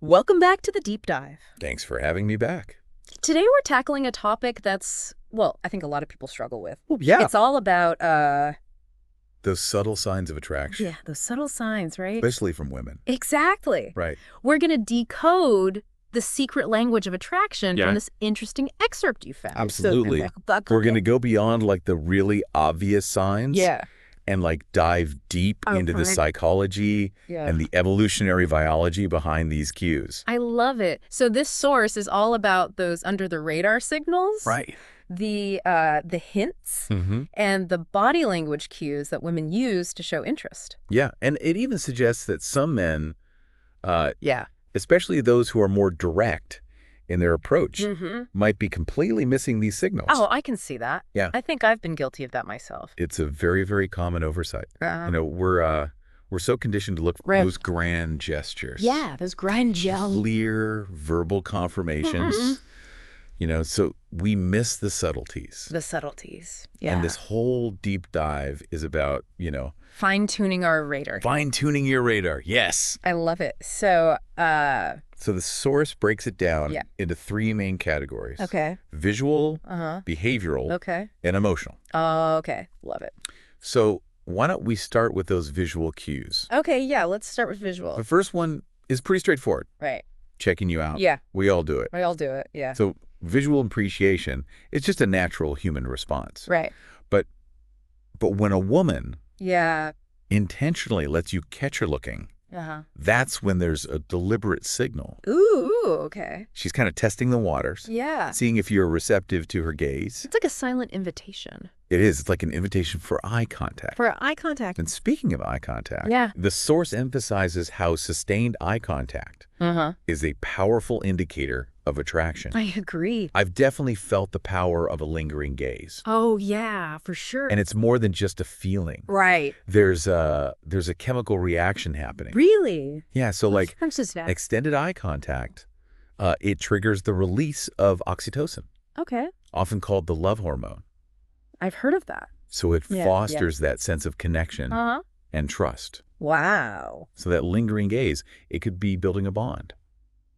Welcome back to the deep dive. Thanks for having me back. Today we're tackling a topic that's, well, I think a lot of people struggle with. Oh, yeah. It's all about, Those subtle signs of attraction. yeah, those subtle signs, right? Especially from women. Exactly. Right. We're going to decode the secret language of attraction from this interesting excerpt you found. Absolutely. So, buckle We're going to in. go beyond like the really obvious signs. Yeah. And like dive deep into the Okay. psychology Yeah. and the evolutionary biology behind these cues. I love it. So this source is all about those under the radar signals. Right. The hints Mm-hmm. and the body language cues that women use to show interest. Yeah. And it even suggests that some men, Yeah. especially those who are more direct in their approach, Mm-hmm. might be completely missing these signals. Oh, I can see that. Yeah. I think I've been guilty of that myself. It's a very, very common oversight. Uh, We're so conditioned to look for Right. those grand gestures. yeah, those grind gel. Clear verbal confirmations. So we miss the subtleties. The subtleties. Yeah. And this whole deep dive is about, fine-tuning our radar. fine-tuning your radar. Yes. I love it. So, So the source breaks it down Yeah. into three main categories. okay. Visual, Uh-huh. behavioral, Okay. and emotional. Okay. Love it. So why don't we start with those visual cues? Okay, yeah, let's start with visual. The first one is pretty straightforward. Right. Checking you out. Yeah, We all do it. we all do it. Yeah. So visual appreciation, it's just a natural human response. Right. But when a woman Yeah. intentionally lets you catch her looking, Uh-huh. that's when there's a deliberate signal. Ooh, okay. She's kind of testing the waters, Yeah. seeing if you're receptive to her gaze. It's like a silent invitation. It is. It's like an invitation for eye contact. For eye contact. And speaking of eye contact, Yeah. the source emphasizes how sustained eye contact Uh-huh. is a powerful indicator of attraction. I agree. I've definitely felt the power of a lingering gaze. Oh, yeah, for sure. And it's more than just a feeling. right. There's a chemical reaction happening. Really? Yeah, so like That's just that. extended eye contact, it triggers the release of oxytocin, Okay. often called the love hormone. I've heard of that. So it Yeah, fosters that sense of connection Uh-huh. and trust. Wow. So that lingering gaze, it could be building a bond.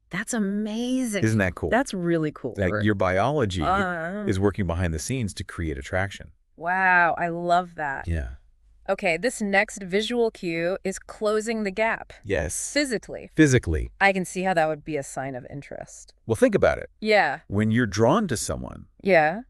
That's amazing. Isn't that cool? That's really cool. Like your biology Uh, is working behind the scenes to create attraction. wow, I love that. Yeah. Okay, this next visual cue is closing the gap. Yes. Physically. Physically. I can see how that would be a sign of interest. Well, think about it. Yeah. When you're drawn to someone, Yeah.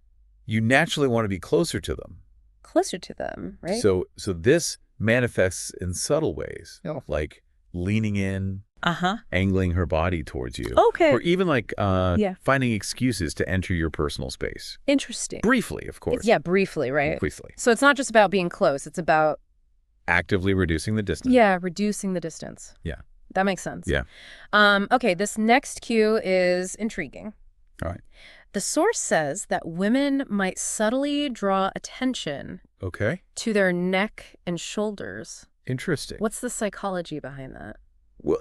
you naturally want to be closer to them. Closer to them, right? So this manifests in subtle ways, Oh. like leaning in, Uh-huh. angling her body towards you, Okay. or even like Yeah. finding excuses to enter your personal space. Interesting. Briefly, of course. Yeah, briefly, right? Briefly. So it's not just about being close. It's about, Actively reducing the distance. reducing the distance. Yeah. That makes sense. Yeah. Okay, this next cue is intriguing. All right. The source says that women might subtly draw attention Okay. to their neck and shoulders. Interesting. What's the psychology behind that? Well,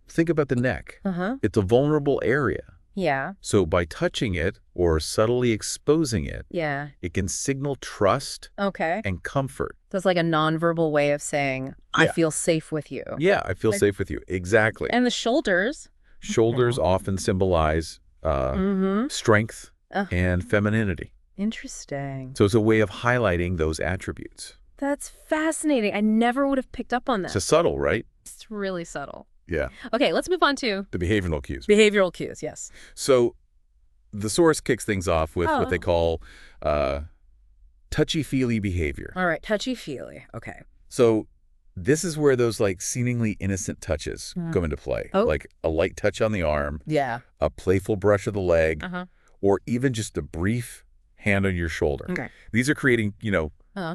think about the neck. Uh-huh. It's a vulnerable area. Yeah. So by touching it or subtly exposing it, Yeah. it can signal trust Okay. and comfort. So it's like a nonverbal way of saying, I Yeah. feel safe with you. Yeah, I feel Like- safe with you. Exactly. And the shoulders. Shoulders often symbolize Mm-hmm. strength Oh. and femininity. Interesting. So it's a way of highlighting those attributes. That's fascinating. I never would have picked up on that. It's subtle, right? It's really subtle. Yeah. Okay, let's move on to The behavioral cues. behavioral cues. Yes. So the source kicks things off with what they Oh. call touchy-feely behavior. All right. Touchy-feely. Okay. So this is where those like seemingly innocent touches come into play. Oh. Like a light touch on the arm, Yeah. a playful brush of the leg, Uh-huh. or even just a brief hand on your shoulder. Okay. These are creating,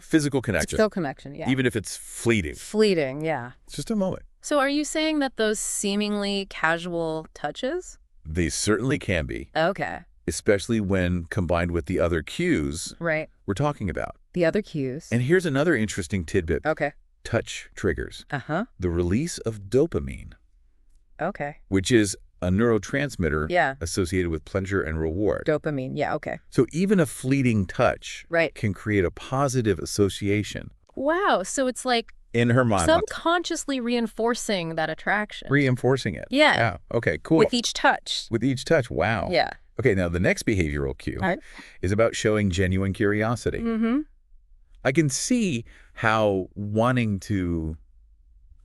physical connection, Still connection. Yeah. even if it's fleeting. Fleeting. Yeah. It's just a moment. So are you saying that those seemingly casual touches? They certainly can be, Okay. especially when combined with the other cues Right. we're talking about. The other cues. And here's another interesting tidbit. Okay. Touch triggers Uh-huh. the release of dopamine, Okay. which is a neurotransmitter Yeah. associated with pleasure and reward. Dopamine. Yeah. Okay. So even a fleeting touch Right. can create a positive association. Wow. So it's like In her mind. Subconsciously reinforcing that attraction. Reinforcing it. Yeah. Okay, cool. With each touch. With each touch. Wow. Yeah. Okay, now the next behavioral cue is about showing genuine curiosity. Mm-hmm. I can see how wanting to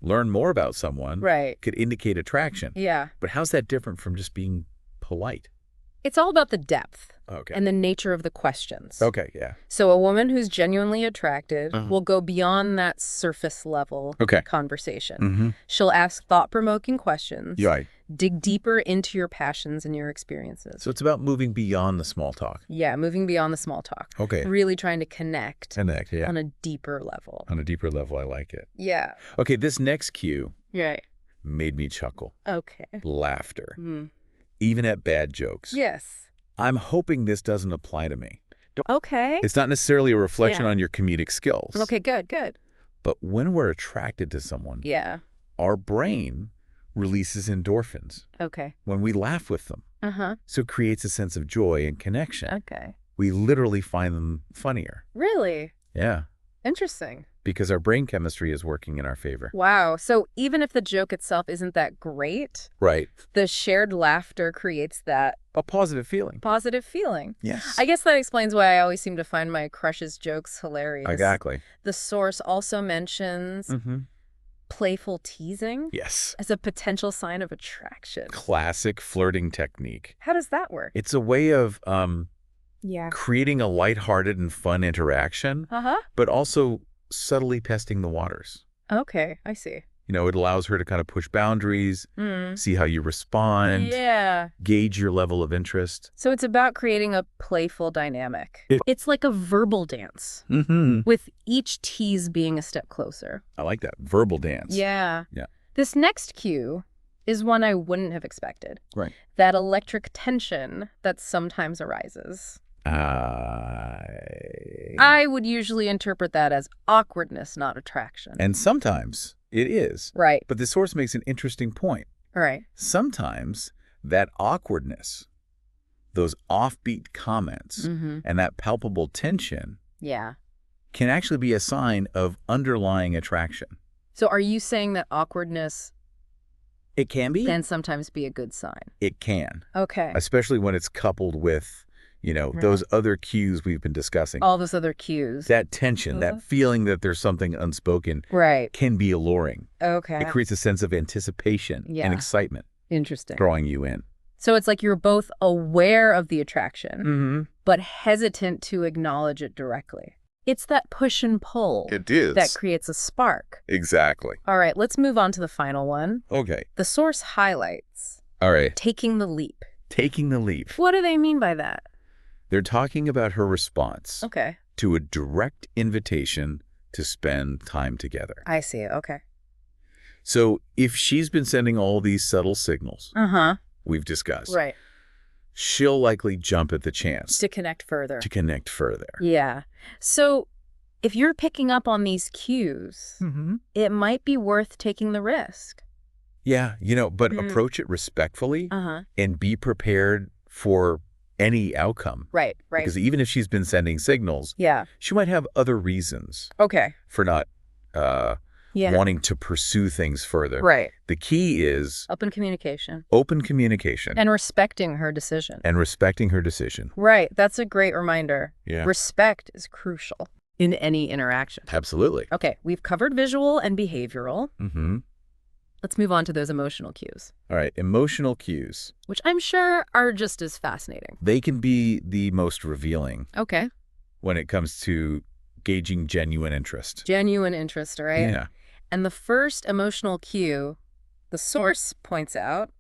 learn more about someone could indicate attraction. Yeah. But how's that different from just being polite? It's all about the depth Okay. and the nature of the questions. Okay, yeah. So a woman who's genuinely attracted will go beyond that surface level conversation. Mm-hmm. She'll ask thought-provoking questions, Right. dig deeper into your passions and your experiences. So it's about moving beyond the small talk. Yeah, moving beyond the small talk. Okay. Really trying to connect. Connect, yeah. On a deeper level. On a deeper level, I like it. Yeah. Okay, this next cue made me chuckle. Okay. Laughter. Even at bad jokes. Yes. I'm hoping this doesn't apply to me. Okay. It's not necessarily a reflection on your comedic skills. Okay, good, good. But when we're attracted to someone, our brain releases endorphins. Okay. When we laugh with them. So it creates a sense of joy and connection. Okay. We literally find them funnier. Really? Yeah. Interesting. Because our brain chemistry is working in our favor. Wow. So even if the joke itself isn't that great, the shared laughter creates that a positive feeling. Positive feeling. Yes. I guess that explains why I always seem to find my crush's jokes hilarious. Exactly. The source also mentions playful teasing as a potential sign of attraction. Classic flirting technique. How does that work? It's a way of creating a lighthearted and fun interaction, but also subtly testing the waters. Okay, I see. You know, it allows her to kind of push boundaries, see how you respond, gauge your level of interest. So it's about creating a playful dynamic. It's like a verbal dance, with each tease being a step closer. I like that. Verbal dance. Yeah. This next cue is one I wouldn't have expected. Right. That electric tension that sometimes arises. I would usually interpret that as awkwardness, not attraction. And sometimes it is. Right. But the source makes an interesting point. Right. Sometimes that awkwardness, those offbeat comments, and that palpable tension can actually be a sign of underlying attraction. So are you saying that awkwardness it can then sometimes be a good sign? It can. Okay. Especially when it's coupled with those other cues we've been discussing. All those other cues. That tension, that feeling that there's something unspoken can be alluring. Okay. It creates a sense of anticipation and excitement. Interesting. Drawing you in. So it's like you're both aware of the attraction, but hesitant to acknowledge it directly. It's that push and pull. It is. That creates a spark. Exactly. All right, let's move on to the final one. Okay. The source highlights. All right. Taking the leap. Taking the leap. What do they mean by that? They're talking about her response to a direct invitation to spend time together. I see. Okay. So if she's been sending all these subtle signals we've discussed, she'll likely jump at the chance. To connect further. Yeah. So if you're picking up on these cues, it might be worth taking the risk. Yeah, but approach it respectfully and be prepared for any outcome. Right. Because even if she's been sending signals, she might have other reasons for not wanting to pursue things further. Right. The key is open communication. And respecting her decision. Right. That's a great reminder. Yeah. Respect is crucial in any interaction. Absolutely. Okay, we've covered visual and behavioral. Let's move on to those emotional cues. All right, emotional cues. Which I'm sure are just as fascinating. They can be the most revealing. Okay. When it comes to gauging genuine interest. Genuine interest, right? Yeah. And the first emotional cue, the source points out,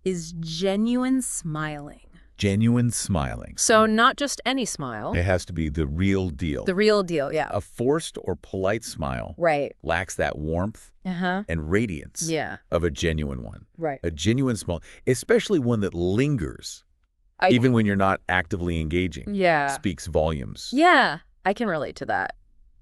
is genuine smiling. Genuine smiling. So not just any smile. It has to be the real deal. The real deal, yeah. A forced or polite smile lacks that warmth and radiance of a genuine one. Right. A genuine smile, especially one that lingers, even when you're not actively engaging, speaks volumes. Yeah, I can relate to that.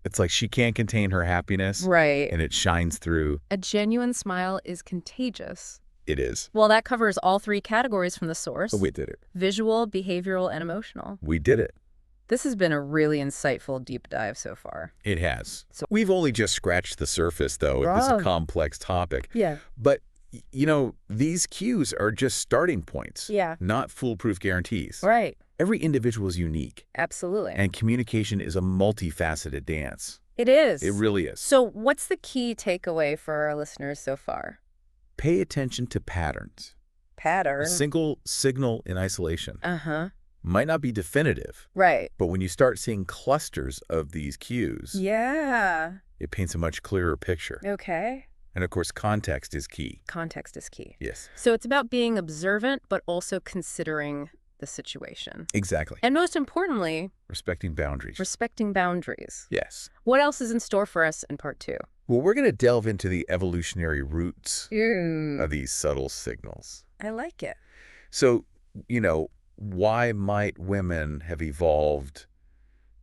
It's like she can't contain her happiness. Right. And it shines through. A genuine smile is contagious. It is. Well, that covers all three categories from the source. We did it. Visual, behavioral, and emotional. We did it. This has been a really insightful deep dive so far. It has. So we've only just scratched the surface, though. This is a complex topic. Yeah. But, these cues are just starting points. Yeah. Not foolproof guarantees. Right. Every individual is unique. Absolutely. And communication is a multifaceted dance. It is. It really is. So what's the key takeaway for our listeners so far? Pay attention to patterns. Pattern. A single signal in isolation might not be definitive. Right. But when you start seeing clusters of these cues, it paints a much clearer picture. Okay. And of course, context is key. Context is key. Yes. So it's about being observant, but also considering the situation. Exactly. And most importantly, respecting boundaries. Respecting boundaries. Yes. What else is in store for us in part 2? Well, we're going to delve into the evolutionary roots of these subtle signals. I like it. So, why might women have evolved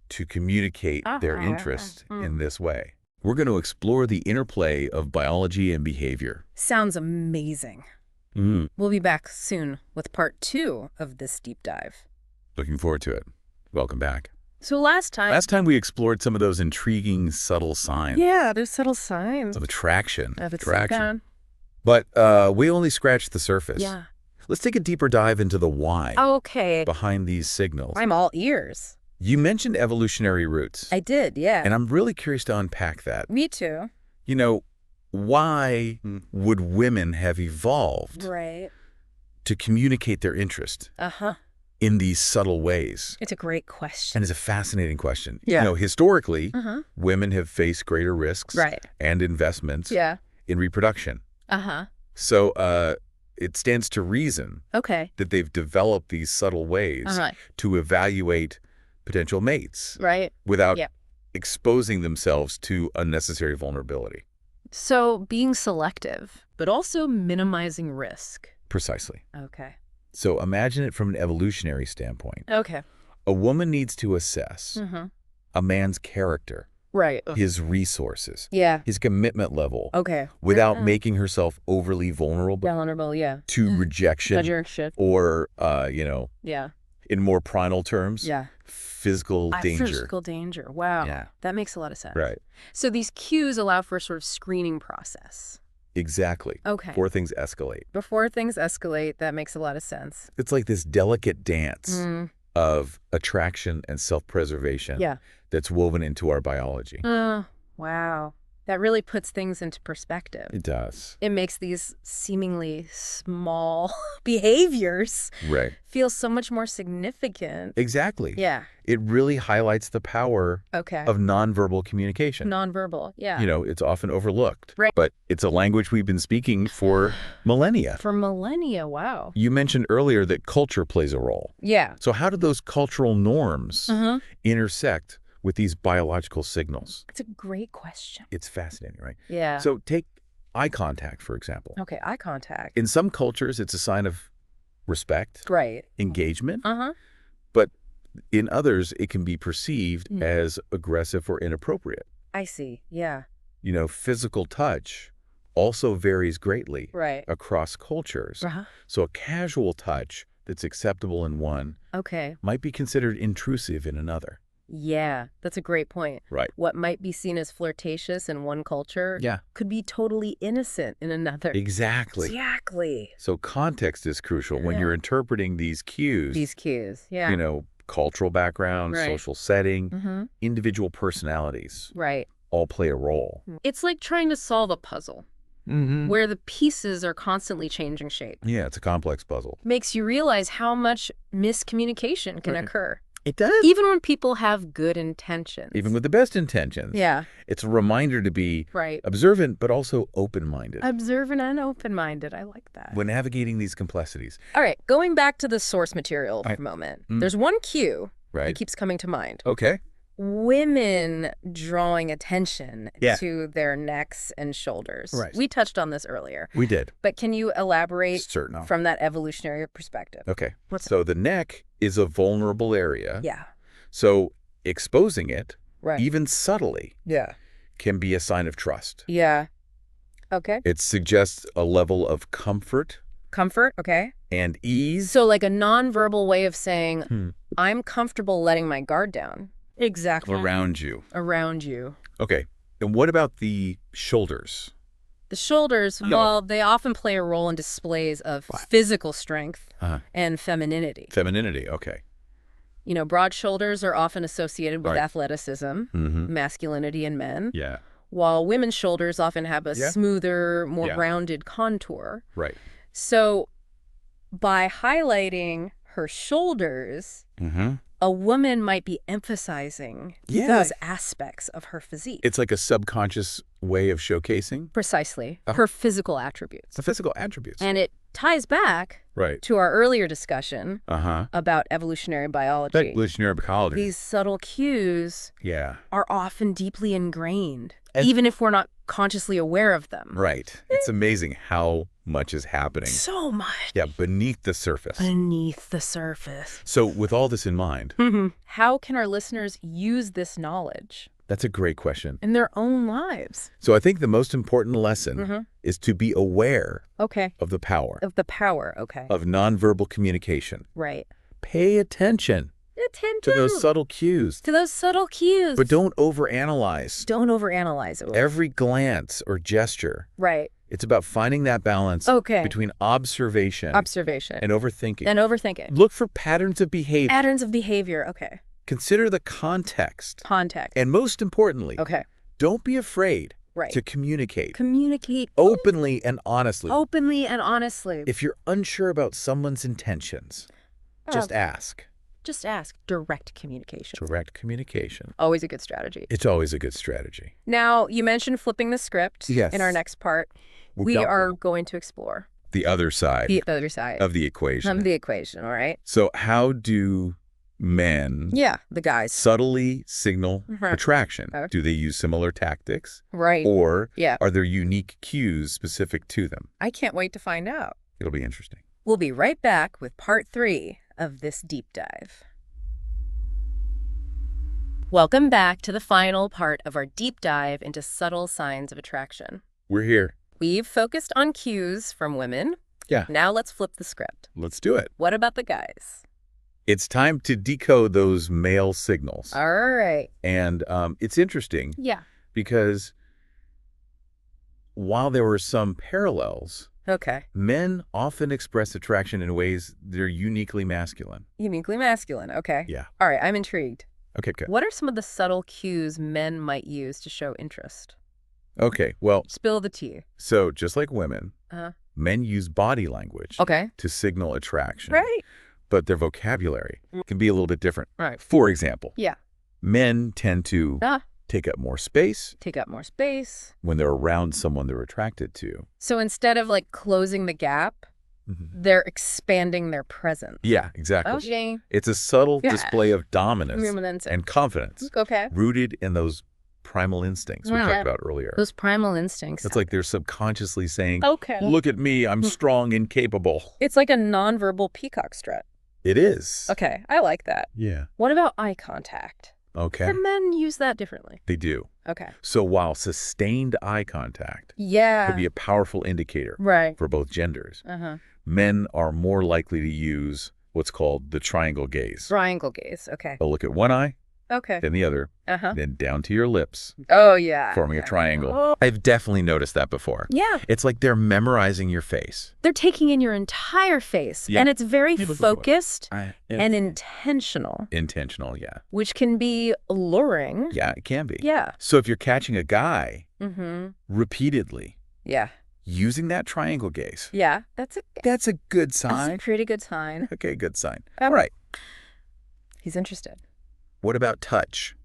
to communicate their interest in this way? We're going to explore the interplay of biology and behavior. Sounds amazing. We'll be back soon with part 2 of this deep dive. Looking forward to it. Welcome back. So last time we explored some of those intriguing, subtle signs. Yeah, there's subtle signs. Of attraction. Attraction. But we only scratched the surface. Yeah. Let's take a deeper dive into the why behind these signals. I'm all ears. You mentioned evolutionary roots. I did, yeah. And I'm really curious to unpack that. Me too. Why would women have evolved to communicate their interest in these subtle ways? It's a great question. And it's a fascinating question. Yeah. Historically, women have faced greater risks and investments in reproduction. So it stands to reason that they've developed these subtle ways to evaluate potential mates without exposing themselves to unnecessary vulnerability. So being selective, but also minimizing risk. Precisely. Okay. So imagine it from an evolutionary standpoint. Okay. A woman needs to assess a man's character, his resources, his commitment level, without making herself overly vulnerable, to rejection, or, in more primal terms, physical danger. Physical danger. Wow. Yeah. That makes a lot of sense. Right. So these cues allow for a sort of screening process. Exactly. Okay. Before things escalate. Before things escalate, that makes a lot of sense. It's like this delicate dance of attraction and self-preservation that's woven into our biology. Wow. That really puts things into perspective. It does. It makes these seemingly small behaviors feel so much more significant. Exactly. Yeah. It really highlights the power of nonverbal communication. Nonverbal, yeah. It's often overlooked. Right. But it's a language we've been speaking for millennia. For millennia, wow. You mentioned earlier that culture plays a role. Yeah. So how do those cultural norms intersect with these biological signals? It's a great question. It's fascinating, right? Yeah. So take eye contact, for example. Okay, eye contact. In some cultures, it's a sign of respect, engagement. But in others, it can be perceived as aggressive or inappropriate. I see, yeah. Physical touch also varies greatly across cultures. So a casual touch that's acceptable in one might be considered intrusive in another. Yeah, that's a great point. Right. What might be seen as flirtatious in one culture could be totally innocent in another. Exactly. Exactly. So context is crucial when you're interpreting these cues. These cues, yeah. Cultural background, social setting, individual personalities. All play a role. It's like trying to solve a puzzle where the pieces are constantly changing shape. Yeah, it's a complex puzzle. Makes you realize how much miscommunication can occur. It does. Even when people have good intentions. Even with the best intentions. Yeah. It's a reminder to be observant, but also open-minded. Observant and open-minded. I like that. When navigating these complexities. All right. Going back to the source material for a moment. There's one cue that keeps coming to mind. Okay. Women drawing attention to their necks and shoulders. We touched on this earlier. We did. But can you elaborate Certainly. from that evolutionary perspective? Okay. So the neck is a vulnerable area. Yeah. So exposing it, even subtly, can be a sign of trust. Yeah. Okay. It suggests a level of comfort Comfort, okay. And ease. So like a nonverbal way of saying, I'm comfortable letting my guard down. Exactly. Around you. Around you. Okay. And what about the shoulders? The shoulders, well, they often play a role in displays of physical strength and femininity. Femininity, okay. You know, broad shoulders are often associated with athleticism, masculinity in men. Yeah. While women's shoulders often have a smoother, more rounded contour. Right. So by highlighting her shoulders, a woman might be emphasizing those aspects of her physique. It's like a subconscious way of showcasing? Precisely. Her physical attributes. The physical attributes. And it ties back to our earlier discussion about evolutionary biology. Evolutionary biology. These subtle cues are often deeply ingrained, even if we're not consciously aware of them. Right. It's amazing how much is happening. So much. Yeah, beneath the surface. Beneath the surface. So with all this in mind, how can our listeners use this knowledge? That's a great question. In their own lives. So I think the most important lesson is to be aware of the power. Of the power, of nonverbal communication. Right. Pay attention. To those subtle cues. To those subtle cues. But don't overanalyze. Don't overanalyze it. Every glance or gesture. Right. It's about finding that balance between observation and overthinking. Look for patterns of behavior. Patterns of behavior, okay. Consider the context. Context. And most importantly, don't be afraid to communicate. Communicate. Openly and honestly. Openly and honestly. If you're unsure about someone's intentions, just ask. Just ask. Direct communication. Direct communication. Always a good strategy. It's always a good strategy. Now, you mentioned flipping the script in our next part. We are going to explore the other side. The other side. Of the equation. Of the equation, all right? So how do men the guys subtly signal attraction? Do they use similar tactics? Right. Or are there unique cues specific to them? I can't wait to find out. It'll be interesting. We'll be right back with part 3 of this deep dive. Welcome back to the final part of our deep dive into subtle signs of attraction. We're here. We've focused on cues from women. Yeah. Now let's flip the script. Let's do it. What about the guys? It's time to decode those male signals. All right. And it's interesting. Yeah. Because while there were some parallels, men often express attraction in ways that are uniquely masculine. Uniquely masculine, okay. Yeah. All right, I'm intrigued. Okay, good. What are some of the subtle cues men might use to show interest? Okay, well... Spill the tea. So, just like women, men use body language to signal attraction. Right. But their vocabulary can be a little bit different. Right. For example, men tend to take up more space. Take up more space. When they're around someone they're attracted to. So instead of like closing the gap, they're expanding their presence. Yeah, exactly. Okay. It's a subtle display of dominance and confidence. Rooted in those primal instincts we talked about earlier. Those primal instincts. It's like they're subconsciously saying, look at me, I'm strong and capable. It's like a nonverbal peacock strut. It is. Okay, I like that. Yeah. What about eye contact? Okay. Do men use that differently? They do. Okay. So while sustained eye contact could be a powerful indicator for both genders, men are more likely to use what's called the triangle gaze. Triangle gaze, okay. They'll look at one eye, then the other, then down to your lips. Oh, yeah. Forming a triangle. I've definitely noticed that before. Yeah. It's like they're memorizing your face. They're taking in your entire face. And it's very focused and intentional. Intentional, yeah. Which can be alluring. Yeah, it can be. Yeah. So if you're catching a guy repeatedly using that triangle gaze. Yeah. That's a good sign. That's a pretty good sign. Okay, good sign. All right. He's interested. What about touch?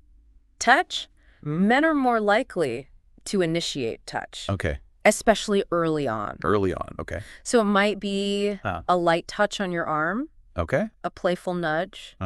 Touch? Men are more likely to initiate touch. Okay. Especially early on. Early on, okay. So it might be a light touch on your arm. Okay. A playful nudge.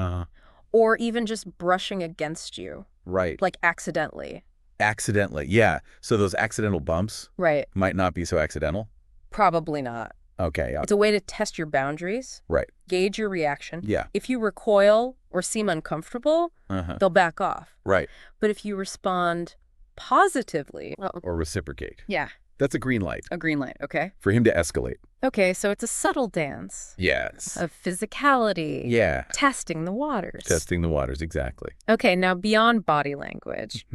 Or even just brushing against you. Right. Like accidentally. Accidentally, yeah. So those accidental bumps might not be so accidental? Probably not. Okay. It's a way to test your boundaries. Right. Gauge your reaction. Yeah. If you recoil or seem uncomfortable, they'll back off. Right. But if you respond positively... or reciprocate. Yeah. That's a green light. A green light, okay. For him to escalate. Okay, so it's a subtle dance. Yes. Of physicality. Yeah. Testing the waters. Testing the waters, exactly. Okay, now beyond body language,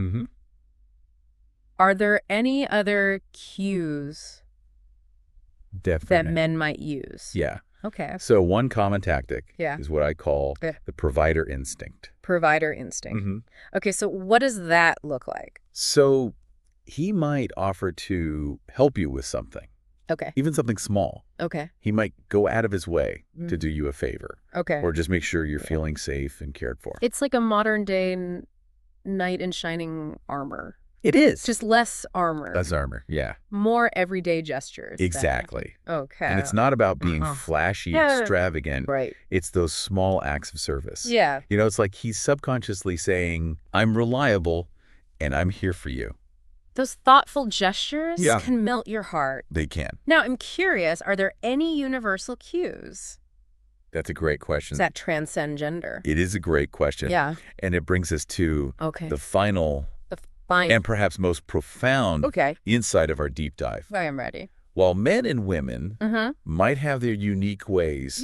are there any other cues that men might use? Yeah. Okay. So one common tactic is what I call the provider instinct. Provider instinct. Okay, so what does that look like? So he might offer to help you with something. Okay. Even something small. Okay. He might go out of his way to do you a favor. Okay. Or just make sure you're feeling safe and cared for. It's like a modern day knight in shining armor. It is. Just less armor. Less armor, yeah. More everyday gestures. Exactly. Okay. And it's not about being flashy, extravagant. Right. It's those small acts of service. Yeah. You know, it's like he's subconsciously saying, I'm reliable and I'm here for you. Those thoughtful gestures can melt your heart. They can. Now, I'm curious, are there any universal cues That's a great question. that transcend gender? It is a great question. Yeah. And it brings us to the final Fine. and perhaps most profound insight of our deep dive. I am ready. While men and women might have their unique ways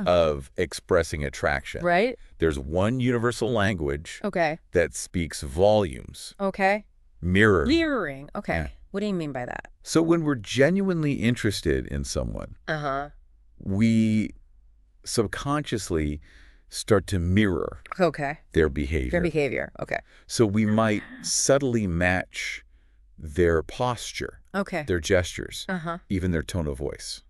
of expressing attraction, right? There's one universal language that speaks volumes. Okay. Mirror. Mirroring. Okay. Yeah. What do you mean by that? So when we're genuinely interested in someone, we subconsciously start to mirror their behavior. Their behavior. Okay. So we might subtly match their posture, their gestures, even their tone of voice.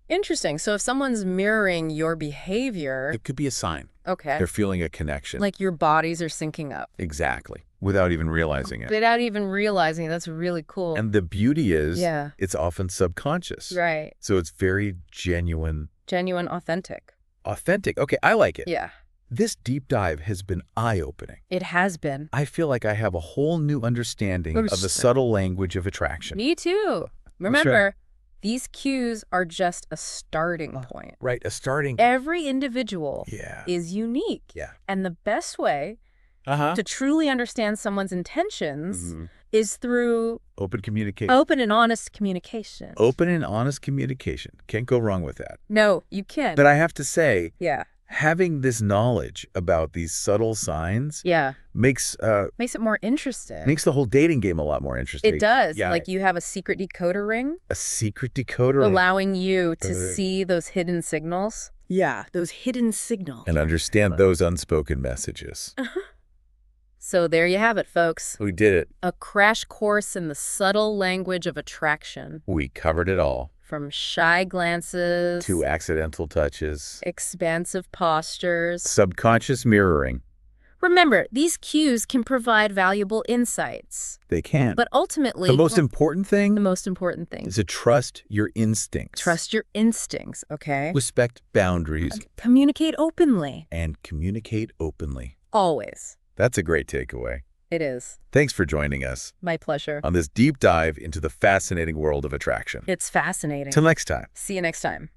Interesting. So if someone's mirroring your behavior, It could be a sign. okay, They're feeling a connection. like your bodies are syncing up. Exactly. Without even realizing it. Without even realizing it. That's really cool. And the beauty is, it's often subconscious. Right. So it's very genuine. Genuine, authentic. Authentic. Okay, I like it. Yeah. This deep dive has been eye-opening. It has been. I feel like I have a whole new understanding of the subtle language of attraction. Me too. Remember, these cues are just a starting point. Right, a starting. Every individual is unique. Yeah. And the best way to truly understand someone's intentions is through open communication. Open and honest communication. Open and honest communication. Can't go wrong with that. No, you can't. But I have to say, having this knowledge about these subtle signs makes it more interesting. Makes the whole dating game a lot more interesting. It does. Yeah. Like you have a secret decoder ring. A secret decoder ring. Allowing you to see those hidden signals. Yeah, those hidden signals. And understand those unspoken messages. So there you have it, folks. We did it. A crash course in the subtle language of attraction. We covered it all. From shy glances to accidental touches, expansive postures, subconscious mirroring. Remember, these cues can provide valuable insights. They can. But ultimately, the most important thing is to trust your instincts. Trust your instincts, okay? Respect boundaries. Communicate openly. And communicate openly. Always. That's a great takeaway. It is. Thanks for joining us. My pleasure. On this deep dive into the fascinating world of attraction. It's fascinating. Till next time. See you next time.